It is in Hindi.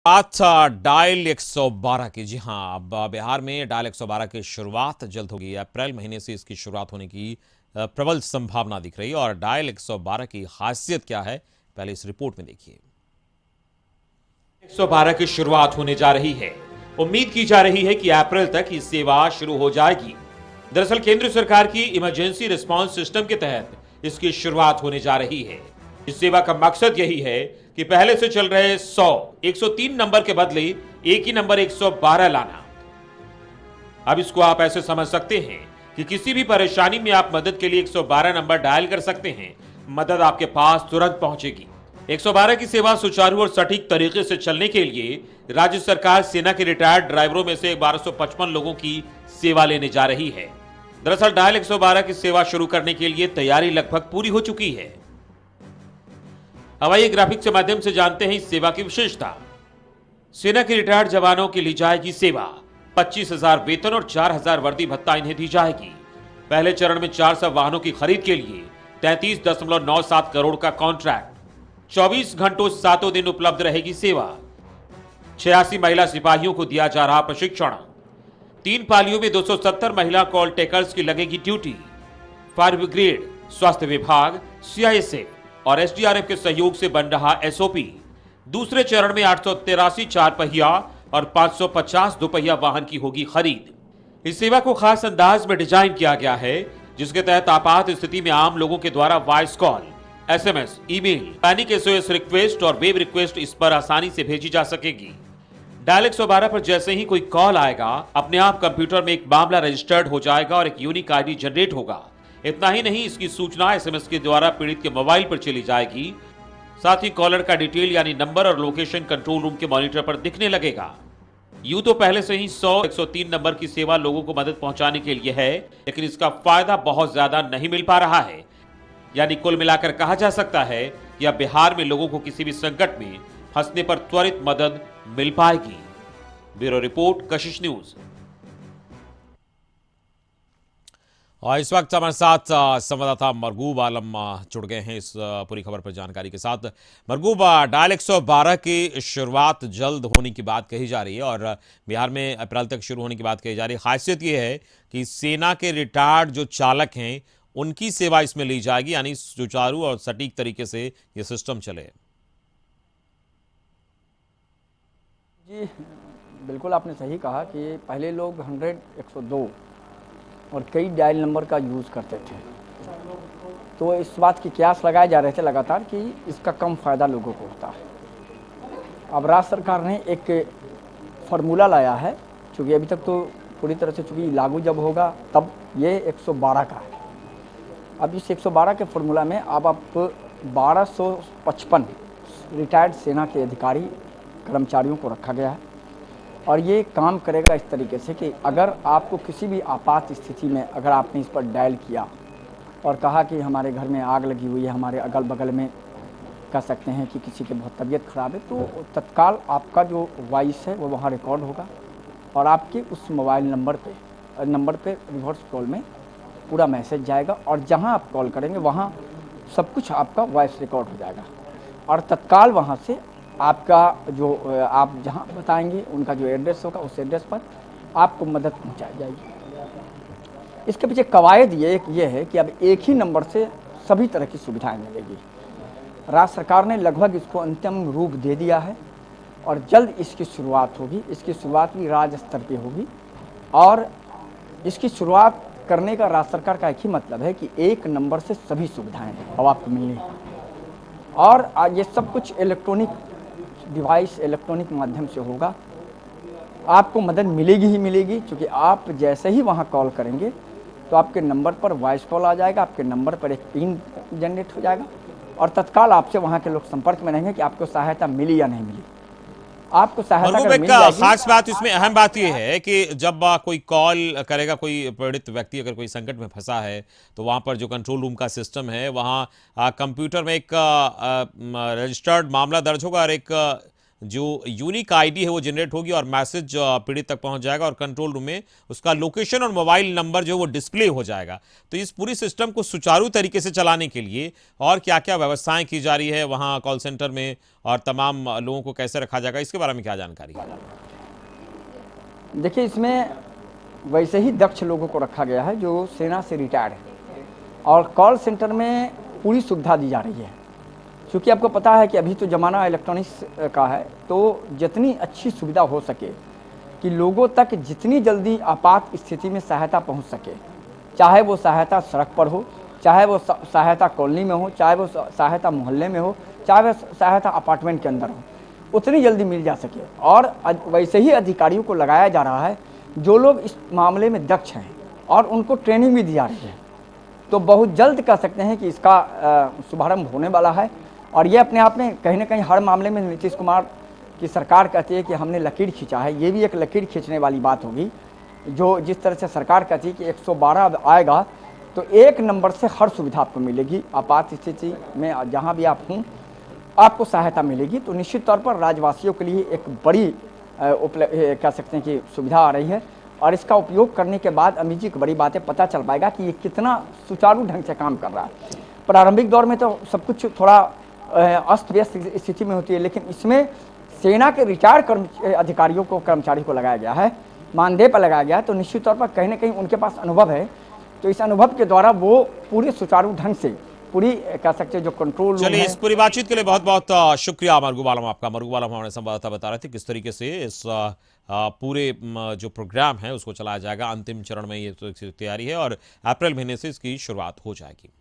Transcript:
अच्छा, डायल 112 की। जी हाँ, अब बिहार में डायल 112 की शुरुआत जल्द होगी। अप्रैल महीने से इसकी शुरुआत होने की प्रबल संभावना दिख रही है। और डायल 112 की खासियत क्या है, पहले इस रिपोर्ट में देखिए। 112 की शुरुआत होने जा रही है। उम्मीद की जा रही है कि अप्रैल तक ये सेवा शुरू हो जाएगी। दरअसल केंद्र सरकार की इमरजेंसी रिस्पांस सिस्टम के तहत इसकी शुरुआत होने जा रही है। इस सेवा का मकसद यही है कि पहले से चल रहे 100, 103 नंबर के बदले एक ही नंबर 112 लाना। अब इसको आप ऐसे समझ सकते हैं कि किसी भी परेशानी में आप मदद के लिए 112 नंबर डायल कर सकते हैं। मदद आपके पास तुरंत पहुंचेगी। 112 की सेवा सुचारू और सटीक तरीके से चलने के लिए राज्य सरकार सेना के रिटायर्ड ड्राइवरों में से 1255 लोगों की सेवा लेने जा रही है। दरअसल डायल 112 की सेवा शुरू करने के लिए तैयारी लगभग पूरी हो चुकी है। हवाई ग्राफिक्स के माध्यम से जानते हैं इस सेवा की विशेषता। सेना के रिटायर्ड जवानों की ली जाएगी सेवा। 25,000 वेतन और 4,000 वर्दी भत्ता इन्हें दी जाएगी। पहले चरण में 400 वाहनों की खरीद के लिए 33.97 करोड़ का कॉन्ट्रैक्ट। 24 घंटों 7 दिन उपलब्ध रहेगी सेवा। 86 महिला सिपाहियों को दिया जा रहा प्रशिक्षण। 3 पालियों में 270 महिला कॉल टेकर्स की लगेगी ड्यूटी। फायर ब्रिगेड, स्वास्थ्य विभाग, सीआईएसएफ और एसडीआरएफ के सहयोग से बन रहा एसओपी। दूसरे चरण में 883 चार पहिया और 550 दोपहिया वाहन की होगी खरीद। इस सेवा को खास अंदाज में डिजाइन किया गया है, जिसके तहत आपात स्थिति में आम लोगों के द्वारा voice call, SMS, email, panic SOS request और वेब रिक्वेस्ट इस पर आसानी से भेजी जा सकेगी। डायल 112 पर जैसे ही कोई कॉल आएगा, अपने आप कंप्यूटर में एक मामला रजिस्टर्ड हो जाएगा और एक यूनिक आईडी जनरेट होगा। इतना ही नहीं, इसकी सूचना एसएमएस के द्वारा पीड़ित के मोबाइल पर चली जाएगी। साथ ही कॉलर का डिटेल यानी नंबर और लोकेशन कंट्रोल रूम के मॉनिटर पर दिखने लगेगा। यूं तो पहले से ही 100, 103 नंबर की सेवा लोगों को मदद पहुंचाने के लिए है, लेकिन इसका फायदा बहुत ज्यादा नहीं मिल पा रहा है। यानी कुल मिलाकर कहा जा सकता है कि अब बिहार में लोगों को किसी भी संकट में फंसने पर त्वरित मदद मिल पाएगी। ब्यूरो रिपोर्ट, कशिश न्यूज। और इस वक्त हमारे साथ संवाददाता मरगूब आलम जुड़ गए हैं इस पूरी खबर पर जानकारी के साथ। मरगूब, डायल 112 की शुरुआत जल्द होने की बात कही जा रही है और बिहार में अप्रैल तक शुरू होने की बात कही जा रही है। खासियत यह है कि सेना के रिटायर्ड जो चालक हैं उनकी सेवा इसमें ली जाएगी, यानी सुचारू और सटीक तरीके से ये सिस्टम चले। जी बिल्कुल, आपने सही कहा कि पहले लोग 100, 102 और कई डायल नंबर का यूज़ करते थे, तो इस बात की कयास लगाए जा रहे थे लगातार कि इसका कम फ़ायदा लोगों को होता है। अब राज्य सरकार ने एक फार्मूला लाया है, चूँकि अभी तक तो पूरी तरह से चूँकि लागू जब होगा तब ये 112 का है। अब इस 112 के फार्मूला में अब आप 1255 रिटायर्ड सेना के अधिकारी कर्मचारियों को रखा गया है और ये काम करेगा इस तरीके से कि अगर आपको किसी भी आपात स्थिति में अगर आपने इस पर डायल किया और कहा कि हमारे घर में आग लगी हुई है, हमारे अगल बगल में कह सकते हैं कि किसी की बहुत तबीयत ख़राब है, तो तत्काल आपका जो वॉइस है वो वहाँ रिकॉर्ड होगा और आपके उस मोबाइल नंबर पे रिवर्स कॉल में पूरा मैसेज जाएगा और जहाँ आप कॉल करेंगे वहाँ सब कुछ आपका वॉइस रिकॉर्ड हो जाएगा और तत्काल वहाँ से आपका जो आप जहाँ बताएंगे उनका जो एड्रेस होगा उस एड्रेस पर आपको मदद पहुँचाई जाएगी। इसके पीछे कवायद ये है कि अब एक ही नंबर से सभी तरह की सुविधाएं मिलेगी। राज्य सरकार ने लगभग इसको अंतिम रूप दे दिया है और जल्द इसकी शुरुआत होगी। इसकी शुरुआत भी राज्य स्तर पे होगी और इसकी शुरुआत करने का राज्य सरकार का एक ही मतलब है कि एक नंबर से सभी सुविधाएँ अब आपको मिलेंगी और ये सब कुछ इलेक्ट्रॉनिक डिवाइस, इलेक्ट्रॉनिक माध्यम से होगा। आपको मदद मिलेगी ही मिलेगी, क्योंकि आप जैसे ही वहाँ कॉल करेंगे तो आपके नंबर पर वॉइस कॉल आ जाएगा, आपके नंबर पर एक पिन जनरेट हो जाएगा और तत्काल आपसे वहाँ के लोग संपर्क में रहेंगे कि आपको सहायता मिली या नहीं मिली। आपको सहायता मिल जाएगी। खास बात इसमें अहम बात यह है कि जब कोई कॉल करेगा, कोई पीड़ित व्यक्ति अगर कोई संकट में फंसा है, तो वहां पर जो कंट्रोल रूम का सिस्टम है वहां कंप्यूटर में एक रजिस्टर्ड मामला दर्ज होगा और एक जो यूनिक आईडी है वो जनरेट होगी और मैसेज पीड़ित तक पहुंच जाएगा और कंट्रोल रूम में उसका लोकेशन और मोबाइल नंबर जो वो डिस्प्ले हो जाएगा। तो इस पूरी सिस्टम को सुचारू तरीके से चलाने के लिए और क्या क्या व्यवस्थाएं की जा रही है वहां कॉल सेंटर में और तमाम लोगों को कैसे रखा जाएगा, इसके बारे में क्या जानकारी है? देखिए, इसमें वैसे ही दक्ष लोगों को रखा गया है जो सेना से रिटायर्ड है, और कॉल सेंटर में पूरी सुविधा दी जा रही है। क्योंकि आपको पता है कि अभी तो ज़माना इलेक्ट्रॉनिक्स का है, तो जितनी अच्छी सुविधा हो सके कि लोगों तक जितनी जल्दी आपात स्थिति में सहायता पहुंच सके, चाहे वो सहायता सड़क पर हो, चाहे वो सहायता कॉलोनी में हो, चाहे वो सहायता मोहल्ले में हो, चाहे वो सहायता अपार्टमेंट के अंदर हो, उतनी जल्दी मिल जा सके। और वैसे ही अधिकारियों को लगाया जा रहा है जो लोग इस मामले में दक्ष हैं, और उनको ट्रेनिंग भी दी जा रही है। तो बहुत जल्द कह सकते हैं कि इसका शुभारंभ होने वाला है। और ये अपने आप में कहीं ना कहीं हर मामले में नीतीश कुमार की सरकार कहती है कि हमने लकीर खींचा है, ये भी एक लकीर खींचने वाली बात होगी। जो जिस तरह से सरकार कहती है कि 112 आएगा तो एक नंबर से हर सुविधा आपको मिलेगी, आपात स्थिति में जहाँ भी आप हों आपको सहायता मिलेगी। तो निश्चित तौर पर राज्यवासियों के लिए एक बड़ी कह सकते हैं कि सुविधा आ रही है, और इसका उपयोग करने के बाद अमित जी को बड़ी बातें पता चल पाएगा कि ये कितना सुचारू ढंग से काम कर रहा है। प्रारंभिक दौर में तो सब कुछ थोड़ा अस्त व्यस्त स्थिति में होती है, लेकिन इसमें सेना के रिटायर्ड अधिकारियों को, कर्मचारी को लगाया गया है, मानदेय पर लगाया गया है। तो निश्चित तौर पर कहीं ना कहीं उनके पास अनुभव है, तो इस अनुभव के द्वारा वो पूरे सुचारू ढंग से पूरी कह सकते हैं जो कंट्रोल। चलिए, इस पूरी बातचीत के लिए बहुत बहुत शुक्रिया मरगू आलम आपका। मरगू आलम हमारे संवाददाता बता रहे थे किस तरीके से इस पूरे जो प्रोग्राम है उसको चलाया जाएगा। अंतिम चरण में ये तो तैयारी है और अप्रैल महीने से इसकी शुरुआत हो जाएगी।